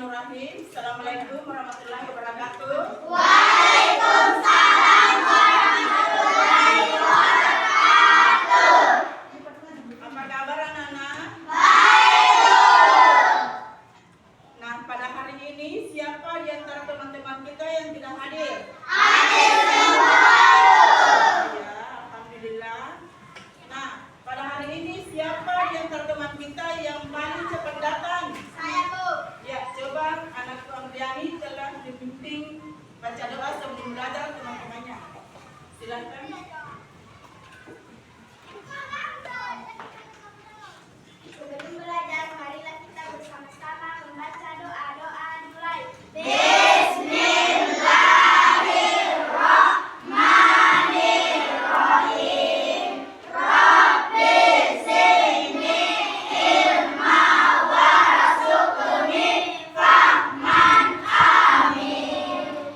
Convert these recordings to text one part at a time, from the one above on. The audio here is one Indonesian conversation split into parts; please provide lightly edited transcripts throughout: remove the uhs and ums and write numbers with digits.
Bismillahirrahmanirrahim. Assalamualaikum warahmatullahi wabarakatuh. Waalaikumsalam warahmatullahi wabarakatuh. Apa kabar anak-anak? Baik. Nah, pada hari ini siapa di antara teman-teman kita yang tidak hadir? Hadir semua. Ya, alhamdulillah. Nah, pada hari ini siapa di antara teman kita yang paling cepat datang? Saya, Bu. Ya, coba anakku Andriani telah dibimbing baca doa sebelum belajar teman-temannya. Silakan. Sebelum belajar, marilah kita bersama-sama membaca doa-doa dimulai. Bismillahirrahmanirrahim. Rabbi zidni ilma warzuqni fahman. Amin.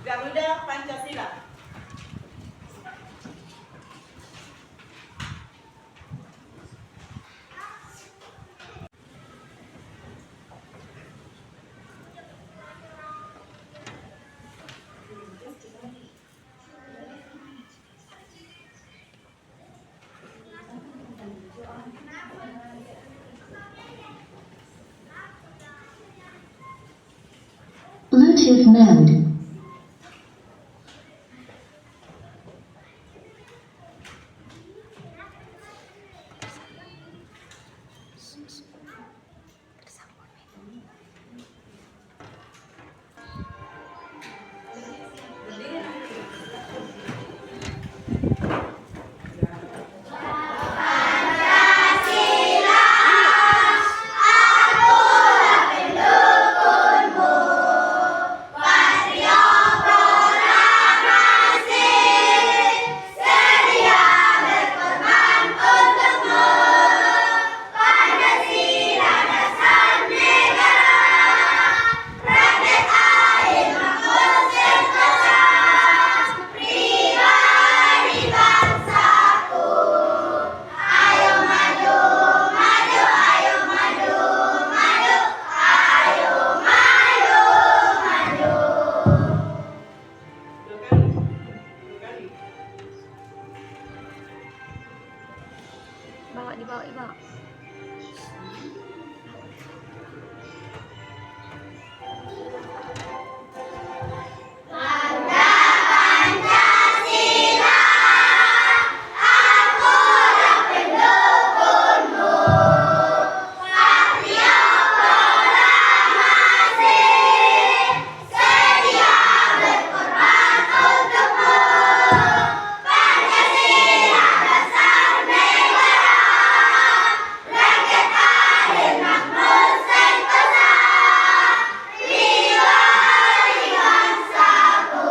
Garuda Pancasila. Bluetooth mode. Dibawa. Bangga Pancasila, akulah pendukungmu. Satria proklamasi, sedia berkorban untukmu. Pancasila dasar negara, rakyat adil makmur sentosa, pribadi bangsaku.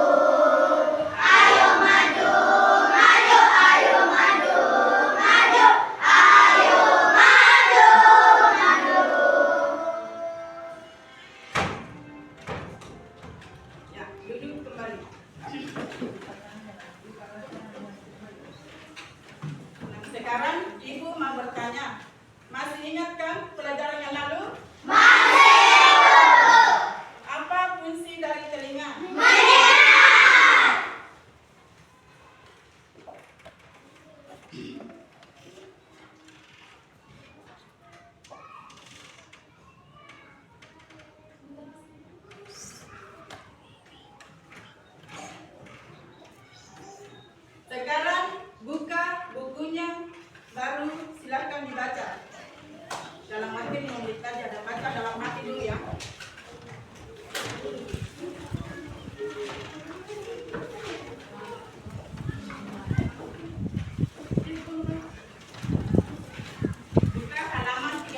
Ayo maju, maju, ayo maju, maju, ayo maju, maju. Ya, duduk kembali. Nah, sekarang Ibu mau bertanya, masih ingat kan pelajaran yang lalu? Apa fungsi dari telinga? Sekarang buka bukunya, baru silahkan dibaca. Dalam hati menulis tadi ada baca dalam hati dulu ya. Buka halaman 13.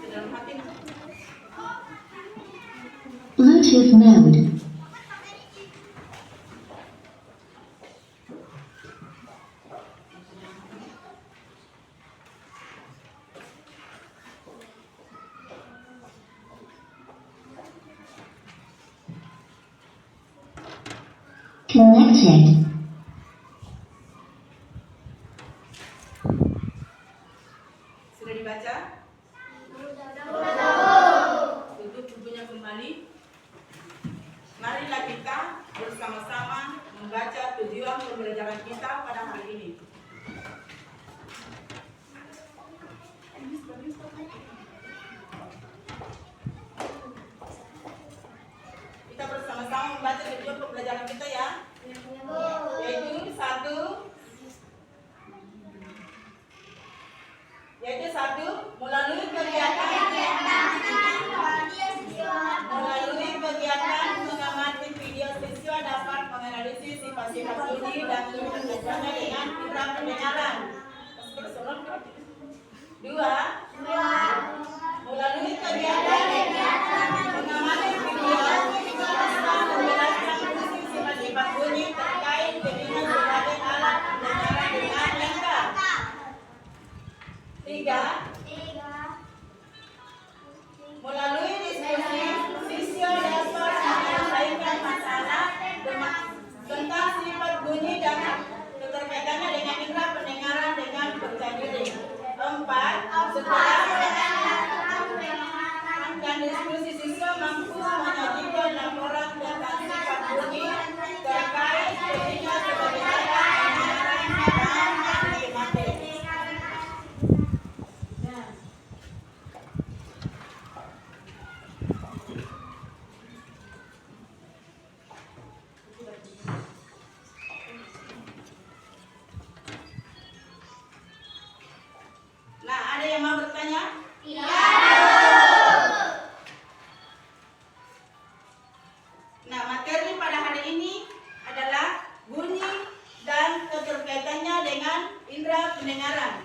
Dalam hati. Bluetooth mode. Connected. Sudah dibaca? Tutup bukunya kembali. Marilah kita bersama-sama membaca tujuan pembelajaran kita pada hari ini. Kita bersama-sama membaca tujuan pembelajaran kita ya. Yaitu satu, melalui kegiatan mengamati video siswa dapat menganalisis sifat-sifat bunyi dan menghubungkannya dengan indera pendengaran. Dua, melalui kegiatan mengamati video siswa dapat menjelaskan fungsi sifat-sifat bunyi terkait dengan sebagai alat pendengaran dengan lengkap. Tiga, melalui diskusi, siswa dapat menyelesaikan masalah tentang sifat bunyi dan keterkaitannya dengan indera pendengaran dengan bercandiri. Empat, setelah dan diskusi, siswa mampu menyajikan laporan tentang sifat bunyi terkait bunyinya sebagai alat pendengaran dan matematik. Nah, ada yang mau bertanya? Nah, materi pada hari ini adalah bunyi dan keterkaitannya dengan indera pendengaran.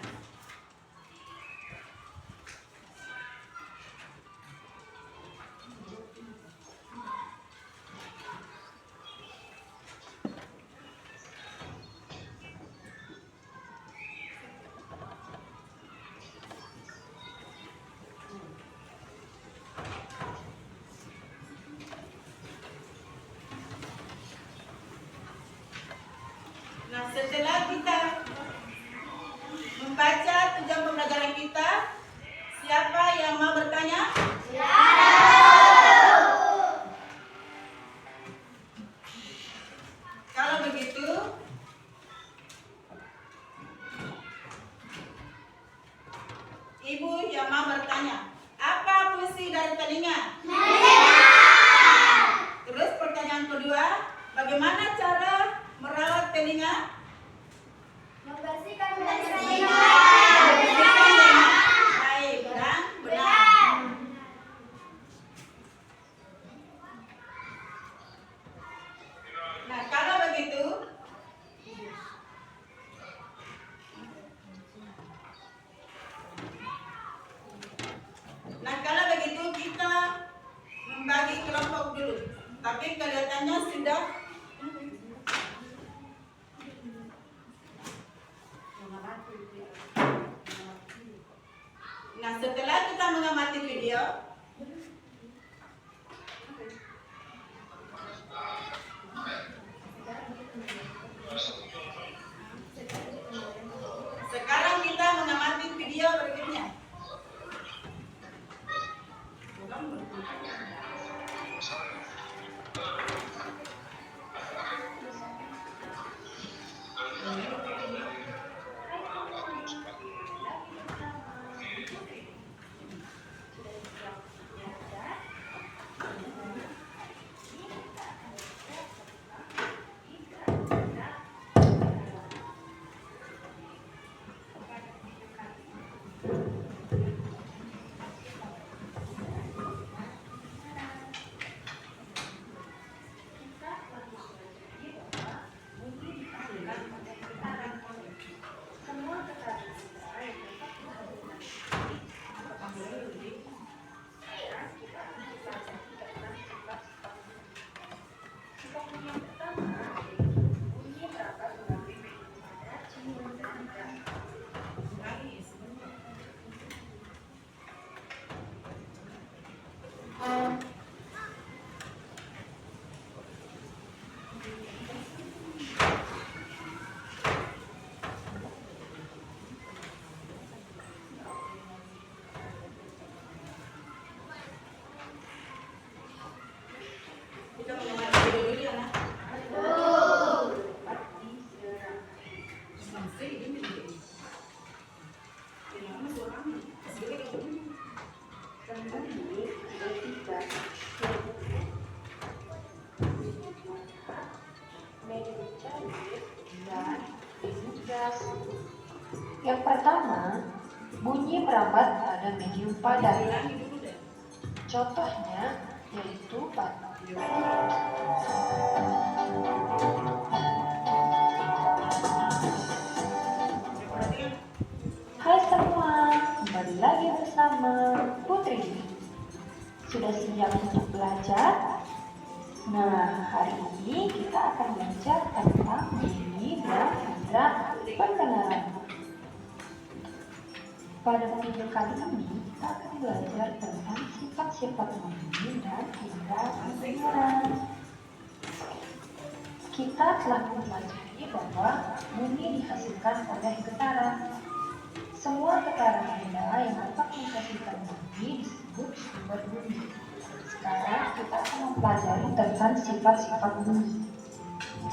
Nah, setelah kita membaca tujuan pembelajaran kita, siapa yang mau bertanya? Kalau begitu, Ibu yang mau bertanya, apa fungsi dari telinga? Terus pertanyaan kedua, bagaimana cara merawat telinga? Membersihkan Baik dan benar. Nah, kalau begitu, kita membagi kelompok dulu. Tapi kelihatannya sudah Nah, setelah kita mengamati video, sekarang kita mengamati video berikutnya. merambat pada medium padat. Contohnya yaitu Hai semua, kembali lagi bersama Putri. Sudah siap untuk belajar? Nah, hari ini kita akan belajar tentang bunyi dan indera pendengaran. Pada video kali ini, kita akan belajar tentang sifat-sifat bunyi dan indera pendengaran. Kita telah mempelajari bahwa bunyi dihasilkan oleh getaran. Semua getaran benda yang dapat menghasilkan bunyi disebut sumber bunyi. Sekarang kita akan mempelajari tentang sifat-sifat bunyi.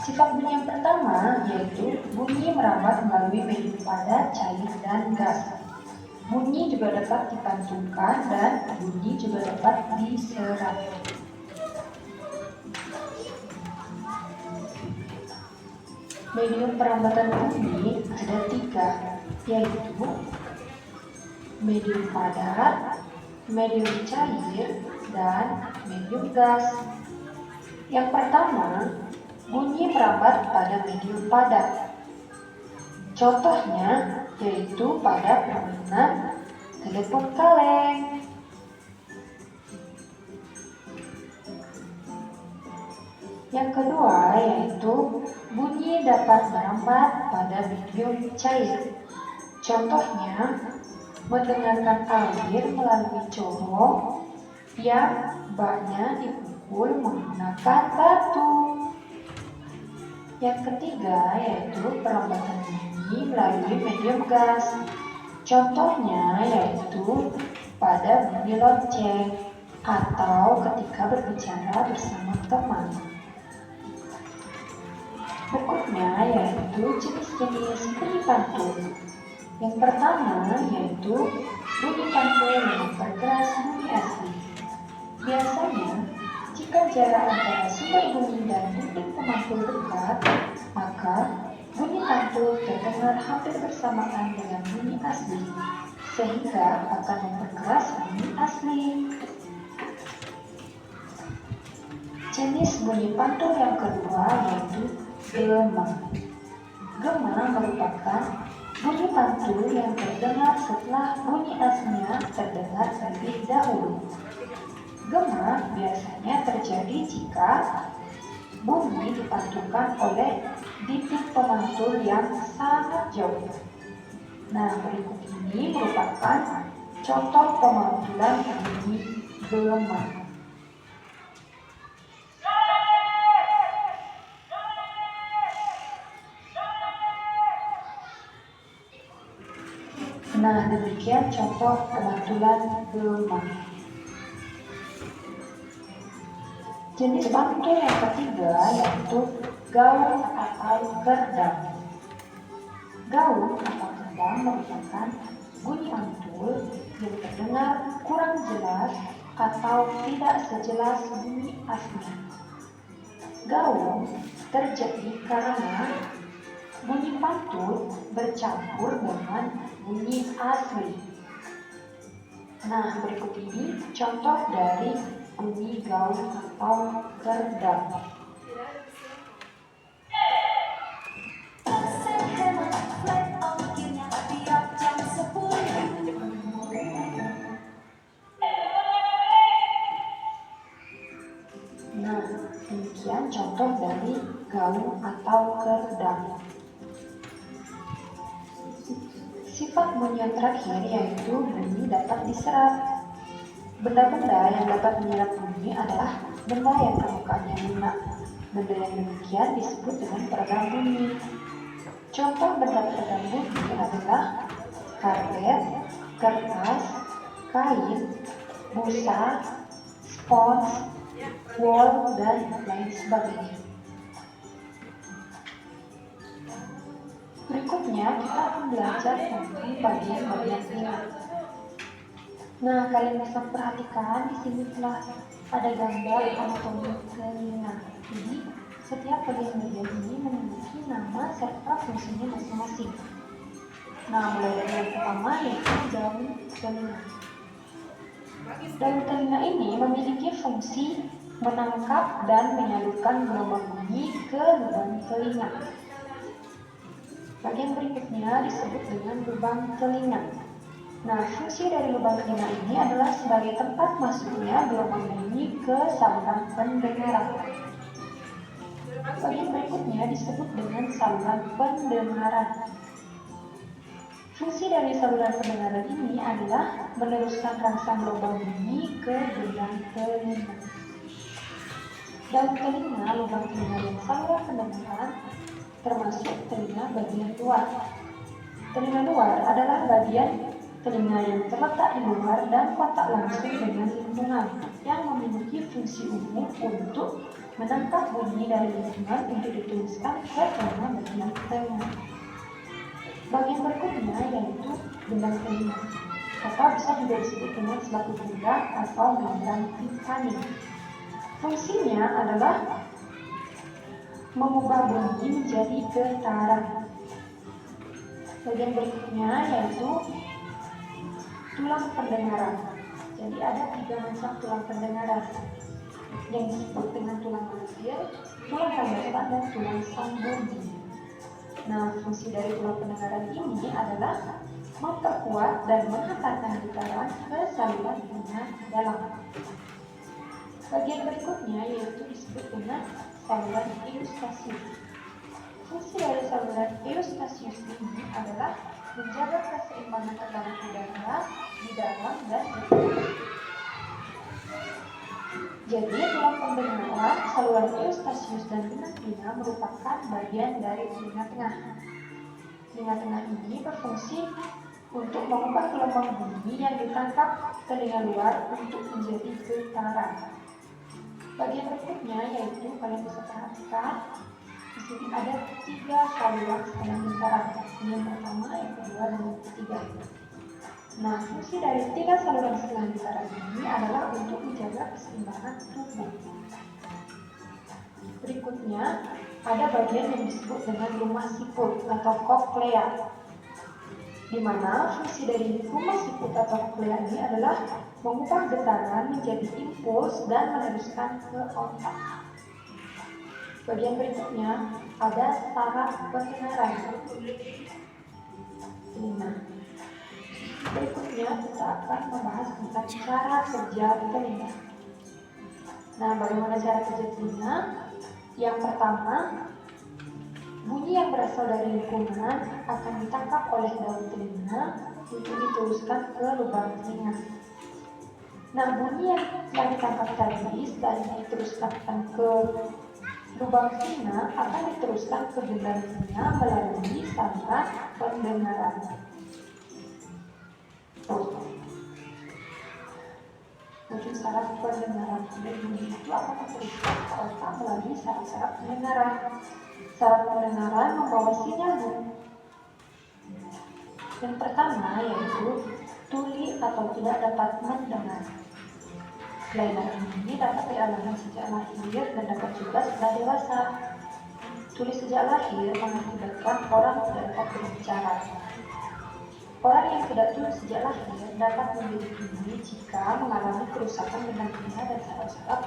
Sifat bunyi yang pertama yaitu bunyi merambat melalui medium padat, cair, dan gas. Bunyi juga dapat dipantulkan dan bunyi juga dapat diserap. Medium perambatan bunyi ada 3, yaitu medium padat, medium cair, dan medium gas. Yang pertama, bunyi merambat pada medium padat. Contohnya yaitu pada permainan telepon kaleng. Yang kedua yaitu bunyi dapat merambat pada medium cair. Contohnya mendengarkan air melalui corong yang baknya dipukul menggunakan batu. Yang ketiga yaitu perambatan bunyi melalui medium gas. Contohnya yaitu pada bunyi lonceng atau ketika berbicara bersama teman. Berikutnya yaitu jenis-jenis bunyi pantul. Yang pertama yaitu bunyi pantul yang berkeras bunyi asli. Biasanya, jika jarak antara sumber bunyi dan titik pemantul dekat, maka bunyi pantul terdengar hampir bersamaan dengan bunyi asli, sehingga akan memperkeras bunyi asli. Jenis bunyi pantul yang kedua yaitu gema. Gema merupakan bunyi pantul yang terdengar setelah bunyi aslinya terdengar terlebih dahulu. Gema biasanya terjadi jika bunyi dipantulkan oleh titik pemantul yang sangat jauh. Nah, berikut ini merupakan contoh pemantulan bunyi gema. Nah, demikian contoh pemantulan gema. Jenis pantul yang ketiga yaitu gaung atau gerdang. Gaung atau gerdang merupakan bunyi pantul yang terdengar kurang jelas atau tidak sejelas bunyi asli. Gaung terjadi karena bunyi pantul bercampur dengan bunyi asli. Nah, berikut ini contoh dari bunyi gaung atau gerdang. Nah, demikian contoh dari gaung atau gerdang. Sifat bunyi yang terakhir yaitu bunyi dapat diserap. Benda-benda yang dapat menyerap bunyi adalah benda yang permukaannya lunak. Benda yang demikian disebut dengan peredam bunyi. Contoh benda peredam bunyi adalah karpet, kertas, kain, busa, spons, wol, dan lain sebagainya. Berikutnya kita akan belajar tentang bagian-bagian telinga. Nah, kalian bisa perhatikan di sini telah ada gambar anatomi telinga. Jadi, setiap bagian-bagian ini memiliki nama serta fungsinya masing-masing. Nah, mulai dari yang pertama yaitu daun telinga. Daun telinga ini memiliki fungsi menangkap dan menyalurkan gelombang bunyi ke lubang telinga. Bagian berikutnya disebut dengan lubang telinga. Nah, fungsi dari lubang telinga ini adalah sebagai tempat masuknya gelombang bunyi ke saluran pendengaran. Bagian berikutnya disebut dengan saluran pendengaran. Fungsi dari saluran pendengaran ini adalah meneruskan rangsang gelombang bunyi ke gendang telinga. Daun telinga, lubang telinga dan saluran pendengaran termasuk telinga bagian luar. Telinga luar adalah bagian telinga yang terletak di luar dan kontak langsung dengan lingkungan, yang memiliki fungsi umum untuk menangkap bunyi dari lingkungan untuk dituliskan ke telinga bagian tengah. Bagian berikutnya yaitu gendang telinga, atau bisa juga disebut dengan selaput gendang atau gendang timpani. Fungsinya adalah mengubah bunyi menjadi getaran. Bagian berikutnya yaitu tulang pendengaran. Jadi ada 3 macam tulang pendengaran yang disebut dengan tulang rusir, tulang rambatan, dan tulang sambungi. Nah, fungsi dari tulang pendengaran ini adalah memperkuat dan menghantarkan getaran ke saluran telinga dalam. Bagian berikutnya yaitu disebut dengan saluran eustasius. Fungsi dari saluran eustasius ini adalah menjaga keseimbangan tekanan udara di dalam dan di luar. Jadi, tulang pendengaran, saluran eustasius dan gendang telinga merupakan bagian dari telinga tengah. Telinga tengah ini berfungsi untuk mengubah gelombang bunyi yang ditangkap telinga luar untuk menjadi getaran. Bagian berikutnya yaitu kalian bisa perhatikan di sini ada 3 saluran setelan getaran. Yang pertama, yang kedua, dan yang ketiga. Nah, fungsi dari 3 saluran setelan getaran ini adalah untuk menjaga keseimbangan tubuh. Berikutnya ada bagian yang disebut dengan rumah siput atau koklea, di mana fungsi dari rumah siput atau koklea ini adalah mengubah getaran menjadi impuls dan meneruskan ke otak. Bagian berikutnya ada saraf pendengaran telinga. Berikutnya kita akan membahas tentang cara kerja telinga. Nah, bagaimana cara kerja telinga? Yang pertama, bunyi yang berasal dari lingkungan akan ditangkap oleh daun telinga untuk diteruskan ke lubang telinga. Nah, bunyi yang ditangkap tadi setelah diteruskan ke lubang telinga akan diteruskan ke gendang telinga melalui saluran pendengaran. Wujud saraf pendengaran dan bunyi itu akan diteruskan ke otak melalui saraf pendengaran. Saraf pendengaran membawa sinyal bunyi. Yang pertama yaitu tuli atau tidak dapat mendengar. Kelainan ini dapat dialami sejak lahir dan dapat juga setelah dewasa. Tuli sejak lahir mengakibatkan orang tidak dapat berbicara. Orang yang tidak tuli sejak lahir dapat memiliki tuli jika mengalami kerusakan gendang telinga dan saraf-saraf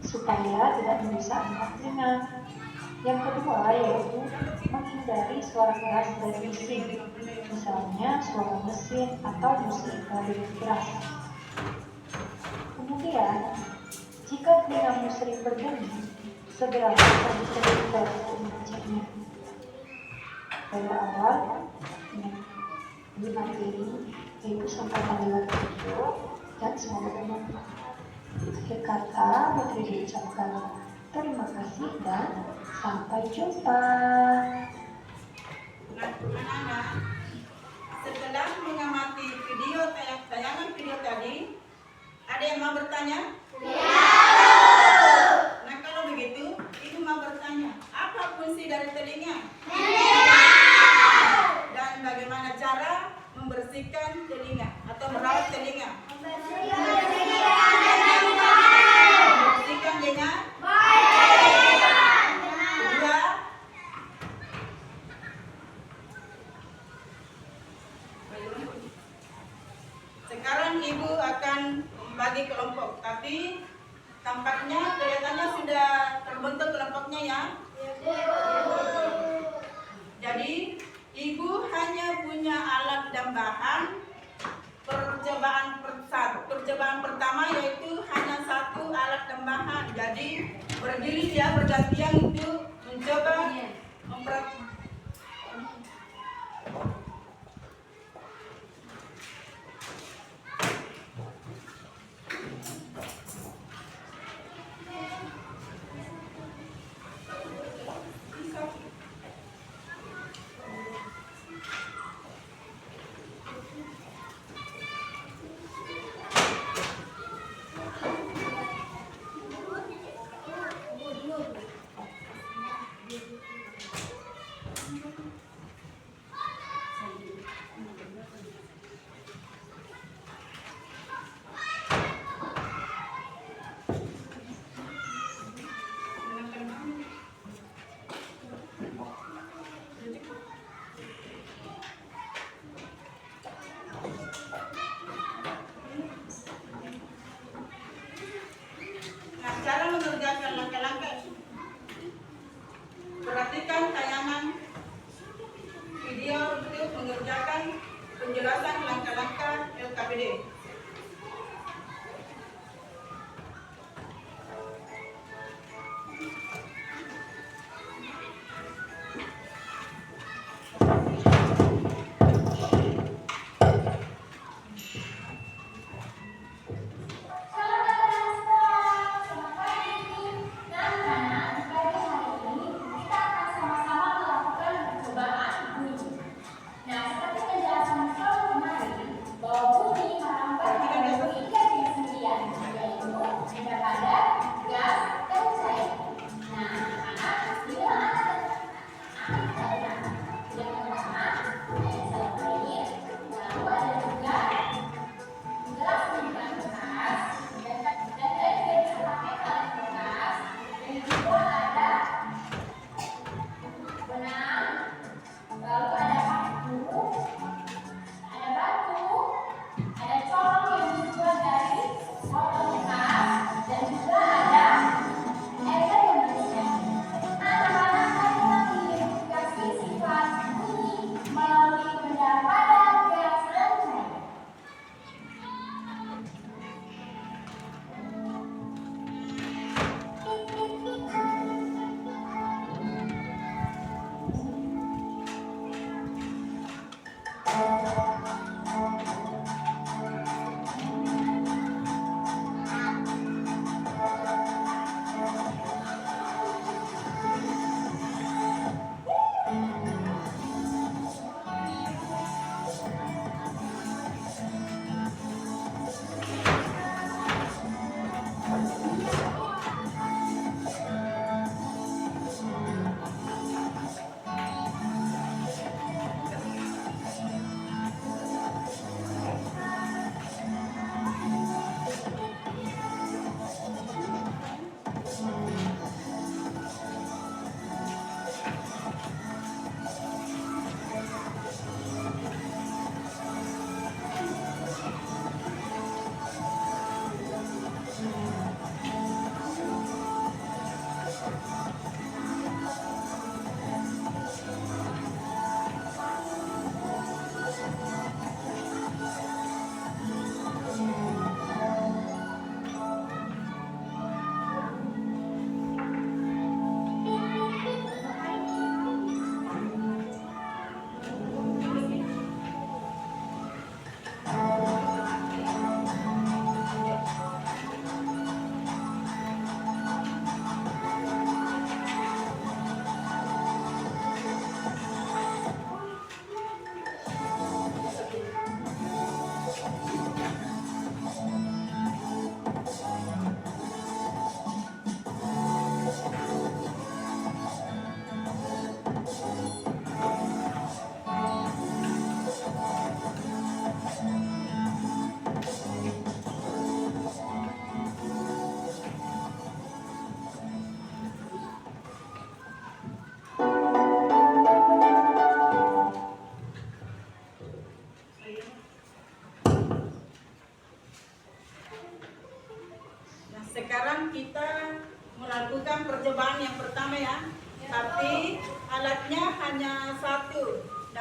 supaya tidak merusak gendang telinga. Yang kedua yaitu menghindari suara keras dari mesin, misalnya suara mesin atau musik yang keras. Kemudian, jika telingamu sering berbunyi, segera bisa dokter untuk mengeceknya. Dari awal, di materi Ibu sampaikan lewat video dan semoga bermanfaat. Akhir kata, materi diucapkan terima kasih dan sampai jumpa. Anak-anak, setelah mengamati tayangan video tadi, ada yang mau bertanya? Nah, kalau begitu, Ibu mau bertanya, apa fungsi dari telinga? Dan bagaimana cara membersihkan telinga atau merawat telinga? Membersihkan dengan terbagi kelompok, tapi tampaknya kelihatannya sudah terbentuk kelompoknya ya. Jadi ibu hanya punya alat dan bahan. Percobaan pertama yaitu hanya satu alat dan bahan. Jadi berdiri dia bergantian untuk mencoba cara mengerjakan langkah-langkah. Perhatikan tayangan video untuk mengerjakan penjelasan langkah-langkah LKPD. Nah, seperti penjelasan kemarin, bahwa bumi,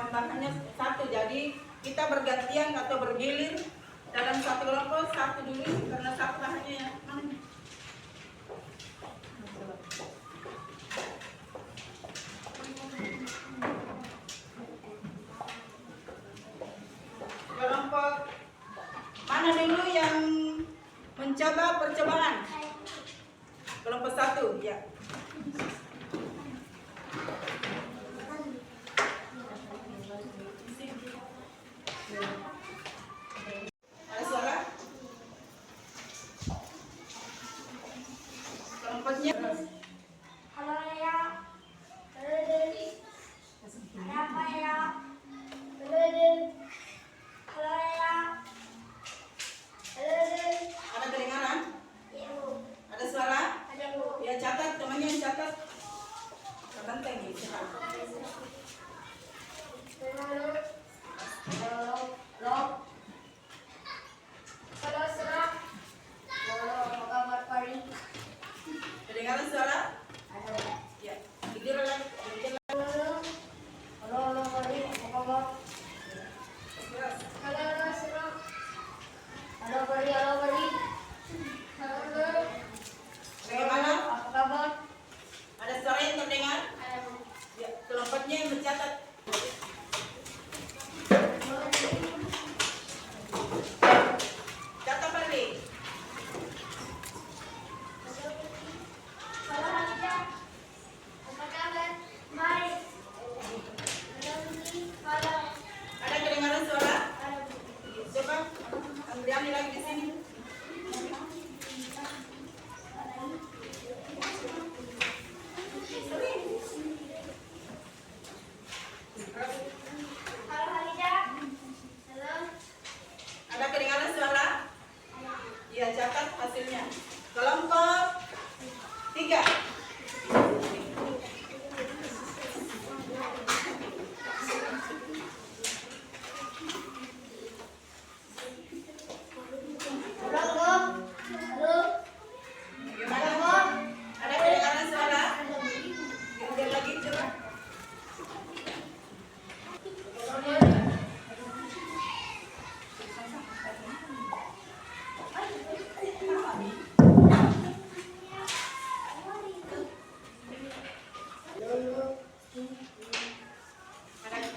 tambahannya satu. Jadi kita bergantian atau bergilir dalam satu kelompok, satu dulu karena satu bahannya ya. Kelompok mana dulu yang mencoba percobaan? Kelompok satu, ya. Ada suara? Kelompoknya. Halo ya. Halo Dedi. Ada apa ya? Halo Dedi. Halo ya. Halo Dedi. Ada kedengaran? Iya Bu. Ada suara? Ada Bu. Ya catat, temannya yang catat. Penting ya. Halo. Halo. Halo. Halo Serap. Halo, apa kabar Pari? Kedengaran suara? Ada Bu. Ya. Tidur lagi. Halo. Halo, halo Pari, apa kabar? Halo, halo Serap. Halo Pari, halo Pari. Halo, halo. Bagaimana? Apa kabar? Ada suara yang terdengar? Ada Bu. Ya. Kelompoknya yang mencatat. Catat balik. Halo Hajah. Apa kabar? Baik. Halo Vicky. Halo. Ada kedengaran suara? Halo Bu. Coba ambil lagi di sini. Halo Hajah. Halo. Ada kedengaran suara? Iya, catat hasilnya. Kelompok 3. Halo. Halo. Gimana? Ada kedengaran suara? Ambil lagi coba.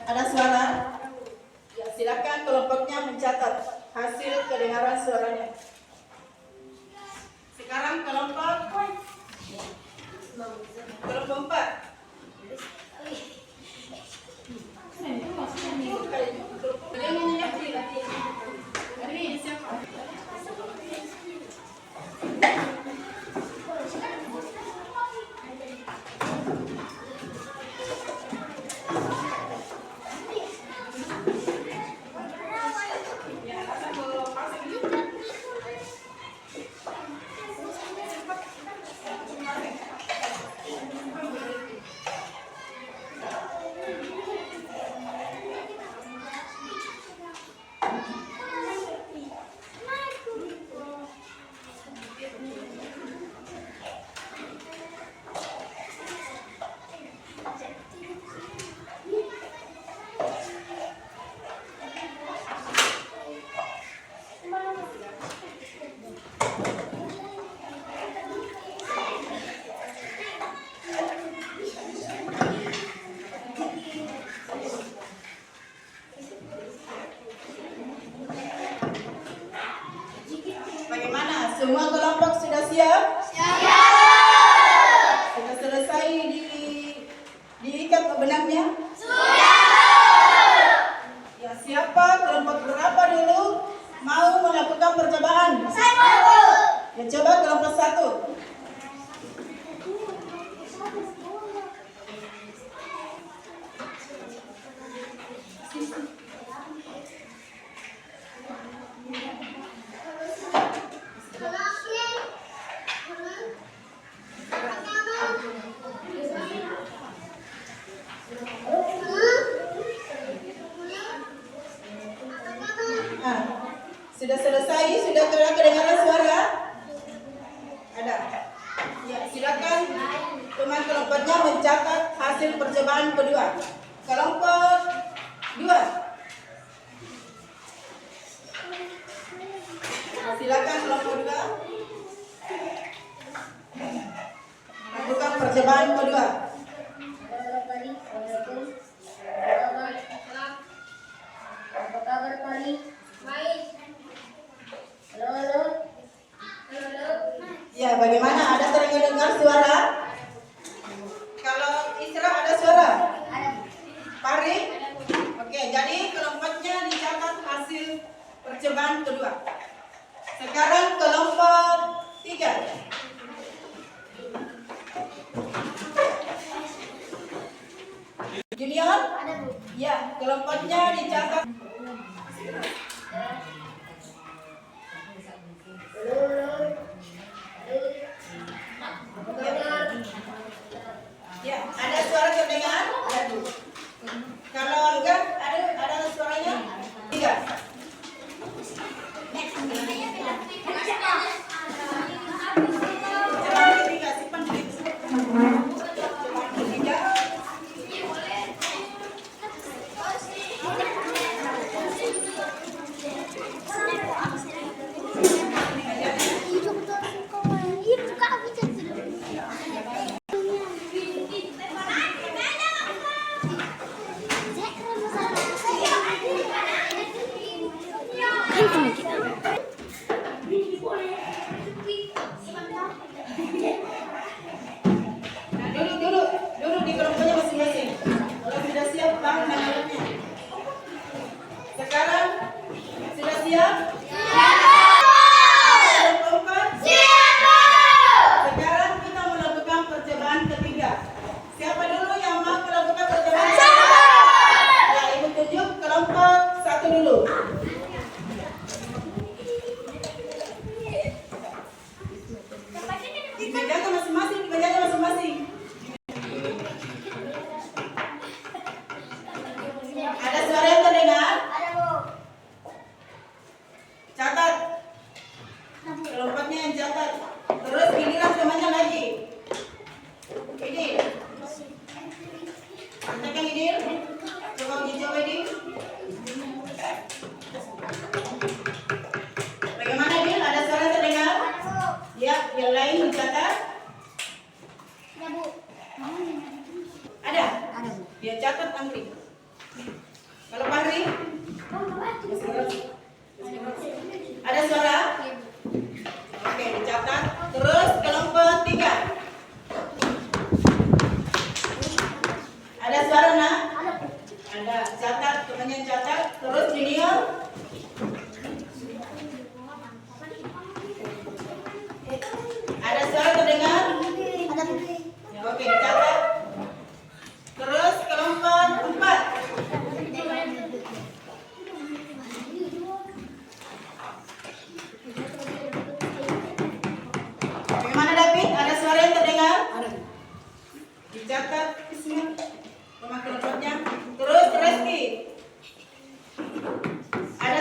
Ada suara? Ya, silakan kelompoknya mencatat hasil kedengaran suaranya. Sekarang kelompok 4. Bagaimana? Semua kelompok sudah siap? Sudah selesai diikat benangnya? Ya, siapa kelompok berapa dulu mau melakukan percobaan? Ya, coba kelompok 1. Sudah selesai? Sudah kedengaran suara? Ada? Ya, silakan teman kelompoknya mencatat hasil percobaan kedua. Kelompok jadi kelompoknya dicatat hasil percobaan kedua. Sekarang kelompok 3. Junior? Ada, Bu. Ya, kelompoknya dicatat. Ya, ada suara terdengar? Kalau enggak, ada suaranya? 3. Coba ketiga, simpan duit. Ketiga. Nah, duduk di kelompoknya masing-masing. Kalau sudah siap, bangun anak-anaknya. Sekarang sudah siap? Kelompok 4? Sekarang kita melakukan percobaan ketiga. Siapa dulu yang mau melakukan percobaan ketiga? Ya, Ibu tunjuk kelompok 1 dulu. Dijaga masing-masing. Ada suara yang terdengar? Ada, Bu. Catat. Kelompoknya yang catat. Terus giliran temannya lagi. Ini. Tekan ini. Coba uji coba ini. Bagaimana Dil? Ada suara yang terdengar? Ada, Bu. Ya, yang lain dicatat. Ya, Bu. Ada? Ada, Bu. Dia catat Amri. Kalau Fahri? Ada suara? Oke, dicatat. Terus kelompok 3. Ada suara, Nak? Ada, Bu. Ada. Catat, temannya catat. Terus junior. Ada suara terdengar? Ada, Bu. Ya, oke, dicatat. Terus kelompok 4. Bagaimana David? Ada suara yang terdengar? Ada. Dicatat semua nama kelompoknya. Terus Reski. Ada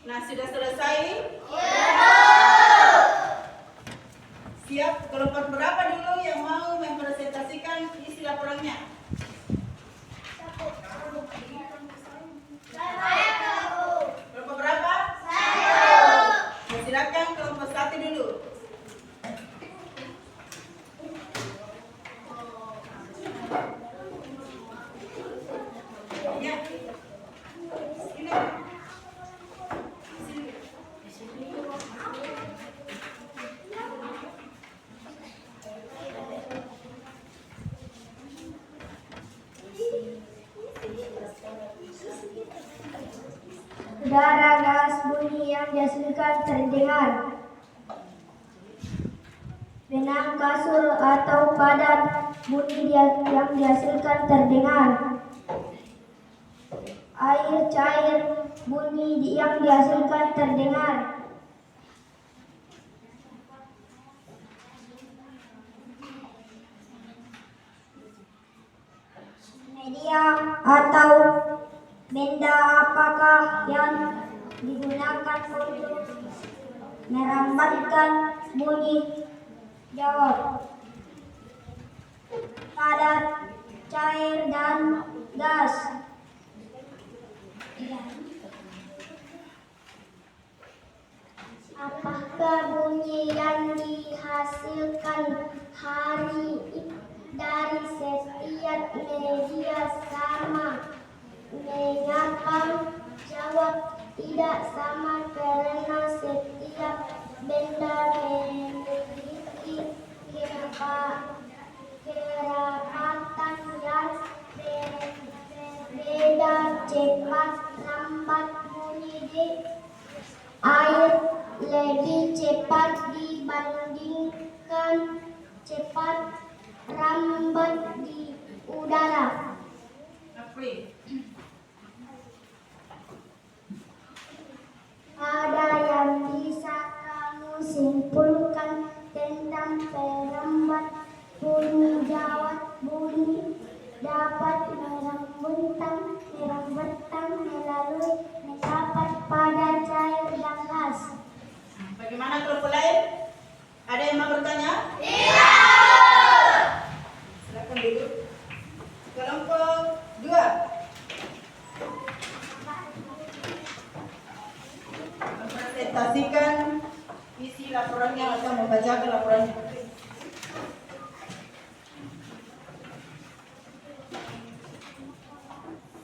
Nah, sudah selesai? Siap? Kelompok berapa dulu yang mau mempresentasikan isi laporannya? Kelompok berapa? Nah, silakan kelompok 1 dulu. Ya. Ini. Udara gas bunyi yang dihasilkan terdengar. Benang kasur atau padat bunyi yang dihasilkan terdengar. Air cair bunyi yang dihasilkan terdengar. Media atau benda apakah yang digunakan untuk merambatkan bunyi? Jawab. Padat, cair, dan gas. Apakah bunyi yang dihasilkan hari dari setiap media sama? Mengapa? Jawab. Tidak sama karena setiap benda memiliki kerapatan yang berbeda. Cepat lambat bunyi di air lebih cepat dibandingkan cepat lambat di udara. April. Ada yang bisa kamu simpulkan tentang perambat bunyi? Jawab. Bunyi dapat merambutkan melalui mendapat pada cair dan gas. Bagaimana kelompok lain? Ada yang mau bertanya? Silakan duduk. Kelompok 2. Mempresentasikan isi laporannya atau membacakan laporannya.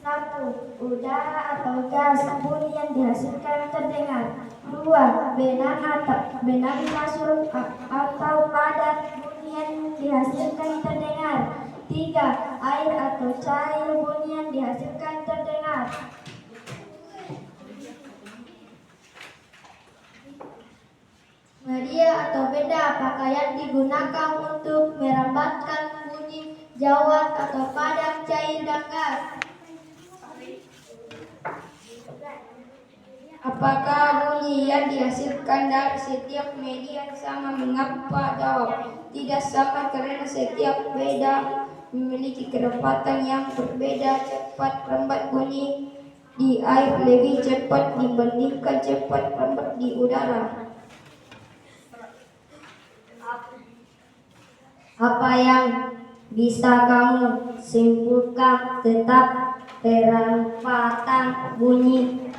Satu, udara atau gas bunyi yang dihasilkan terdengar. 2. Benang kasur atau padat bunyi yang dihasilkan terdengar. 3. Air atau cair bunyi yang dihasilkan terdengar. Media atau benda apakah yang digunakan untuk merambatkan bunyi? Jawab. Atau padat, cair, dan gas. Apakah bunyi yang dihasilkan dari setiap media sama? Mengapa? Jawab. Tidak sama karena setiap benda memiliki kerapatan yang berbeda. Cepat lambat bunyi di air lebih cepat dibandingkan cepat lambat di udara. Apa yang bisa kamu simpulkan tentang perampatan bunyi?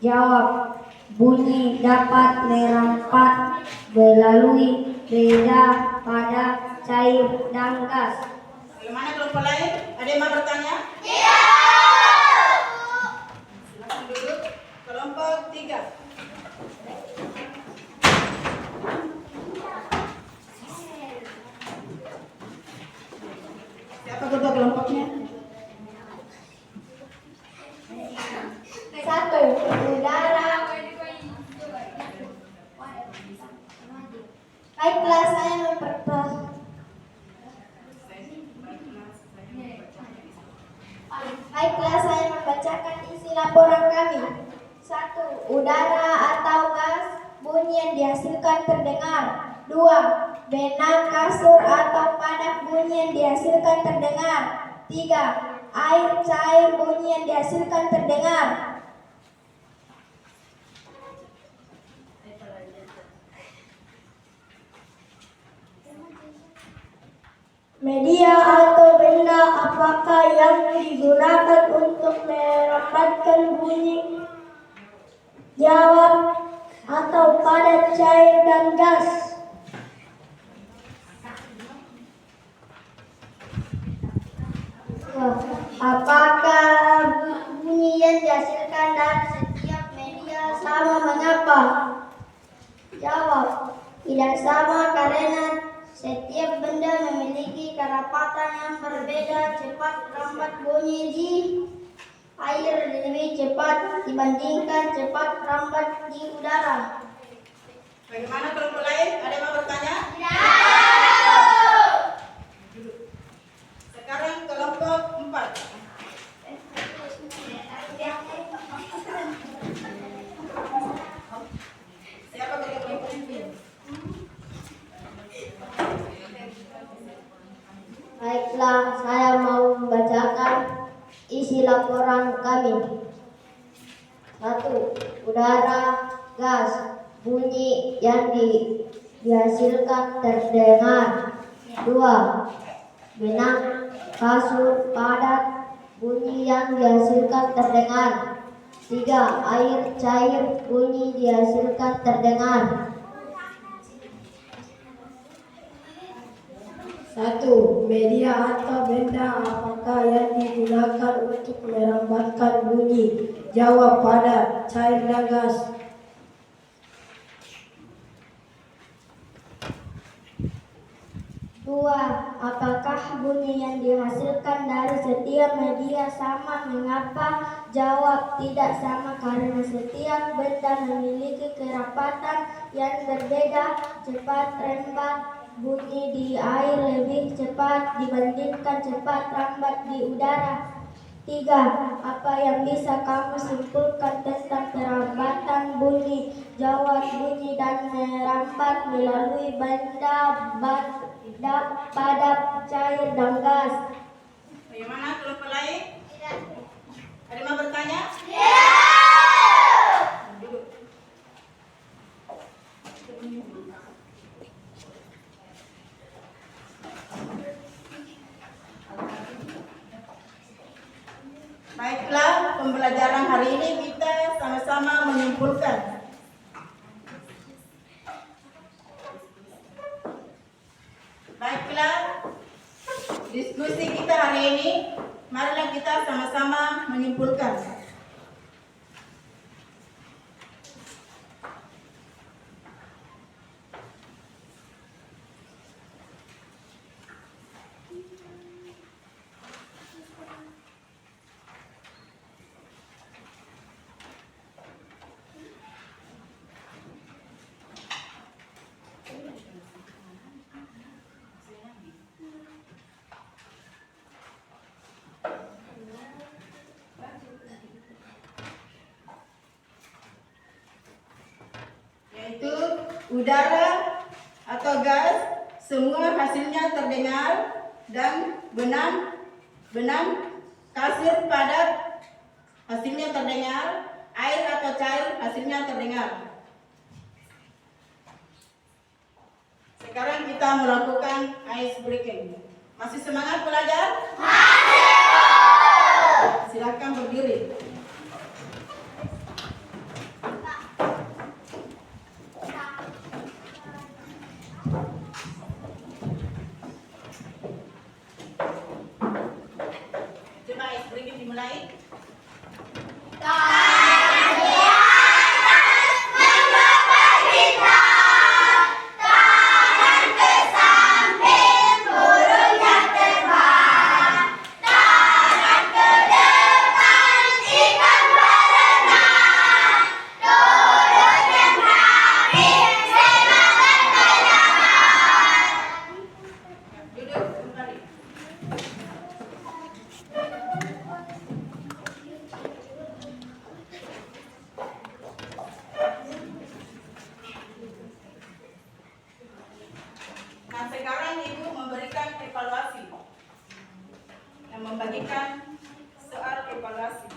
Jawab. Bunyi dapat merampat melalui benda, padat, cair, dan gas. Bagaimana kelompok lain? Ada yang mau bertanya? Silakan duduk. Kelompok 3. Siapa ketua kelompoknya? 1. Udara. Baiklah, saya membacakan isi laporan kami. 1. Udara atau gas bunyi yang dihasilkan terdengar. 2. Benang kasur atau padat bunyi yang dihasilkan terdengar. 3. Air cair bunyi yang dihasilkan terdengar. Media atau benda apakah yang digunakan untuk merambatkan bunyi? Jawab, atau padat, cair, dan gas. Apakah bunyi yang dihasilkan dari setiap media sama mengapa? Jawab, tidak sama karena setiap benda memiliki kerapatan yang berbeda. Cepat lambat bunyi di air lebih cepat dibandingkan cepat lambat di udara. Bagaimana kelompok lain? Ada yang mau bertanya? Sekarang kelompok 4. Siapa bagi kelompok ini? Baiklah, saya mau membacakan isi laporan kami. 1. Udara, gas, bunyi yang dihasilkan terdengar. 2. Benang, kasur, padat, bunyi yang dihasilkan terdengar. 3. Air cair, bunyi dihasilkan terdengar. 1. Media atau benda apakah yang digunakan untuk merambatkan bunyi? Jawab, padat, cair, dan gas. 2. Apakah bunyi yang dihasilkan dari setiap media sama mengapa? Jawab, tidak sama karena setiap benda memiliki kerapatan yang berbeda. Cepat rembat bunyi di air lebih cepat dibandingkan cepat lambat di udara. 3. Apa yang bisa kamu simpulkan tentang perambatan bunyi? Jawab, bunyi dan merambat melalui benda padat, cair, dan gas. Bagaimana kelompok lain? Ada yang mau bertanya? Duduk. Baiklah, pembelajaran hari ini kita sama-sama menyimpulkan. Baiklah, diskusi kita hari ini, marilah kita sama-sama menyimpulkan. Yaitu udara atau gas, semua hasilnya terdengar, dan benang, kasir padat, hasilnya terdengar, air atau cair, hasilnya terdengar. Sekarang kita melakukan ice breaking. Masih semangat belajar? Masih! Silakan berdiri. Coba ice breaking dimulai. Duduk kembali. Nah, sekarang Ibu memberikan evaluasi dan membagikan soal evaluasi.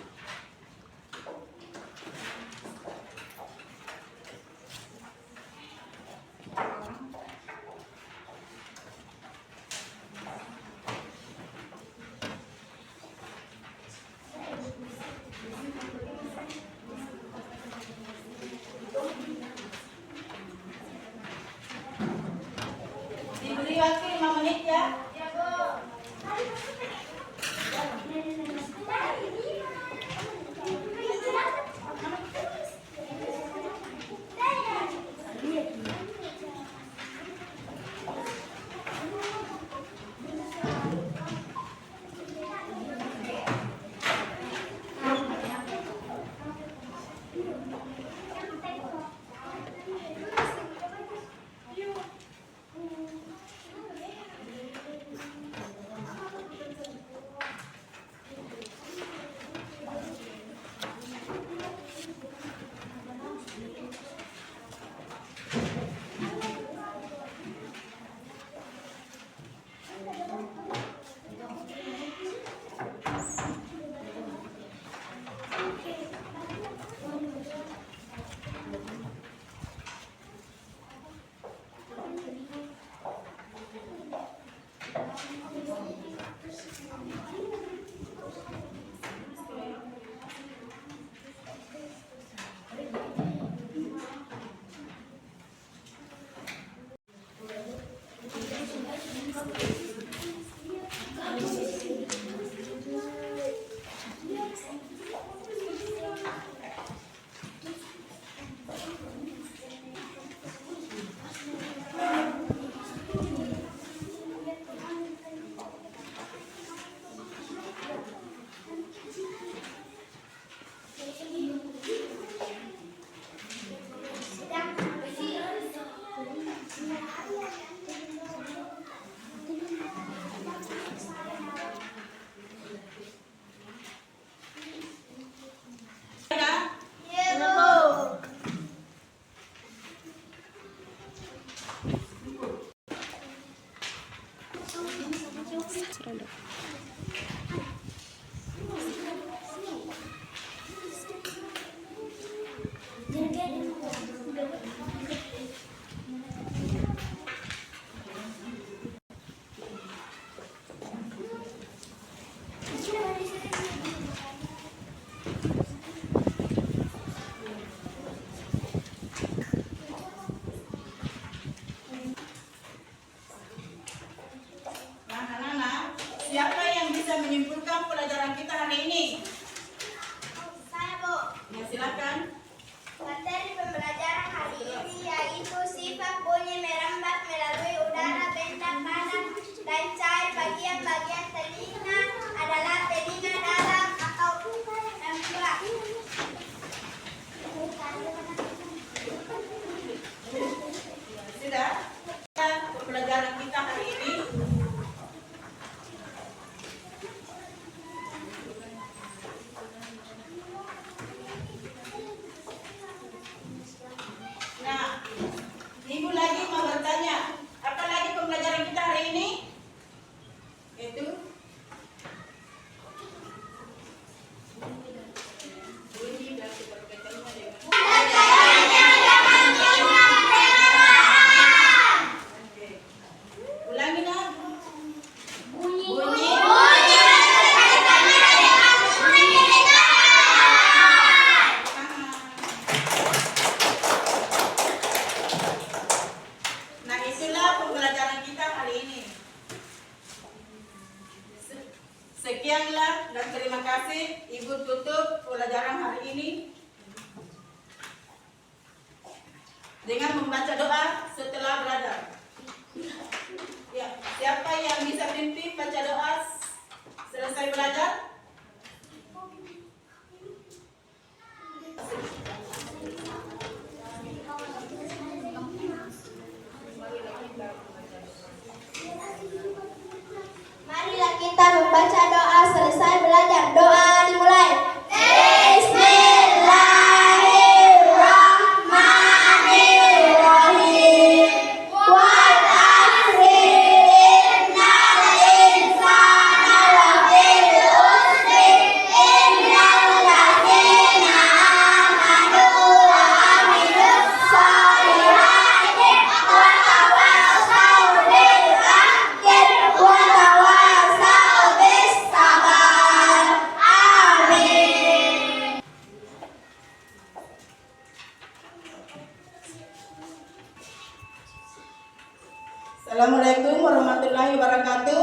Lydia? Siapa yang bisa menyimpulkan pelajaran kita hari ini? Saya, Bu. Ya, silakan. Materi pembelajaran hari ini yaitu sifat bunyi merambat melalui udara, benda panas, dan cair. Bagian-bagian telinga adalah telinga dalam atau yang luar. Sudah? Pelajaran kita hari ini. Nah, Ibu lagi mau bertanya, apa lagi pembelajaran kita hari ini? Itu bunyi dan berkaitannya dengan Oke. Ulangi nak. Bunyi. Nah, itulah pembelajaran kita hari ini. Sekianlah dan terima kasih. Ibu tutup pelajaran hari ini dengan membaca doa setelah belajar. Ya, siapa yang bisa pimpin baca doa selesai belajar? Marilah kita membaca doa selesai belajar. Doa dimulai. Bismillahirrahmanirrahim. Wal asri innal insana lafi khusr Assalamualaikum warahmatullahi wabarakatuh.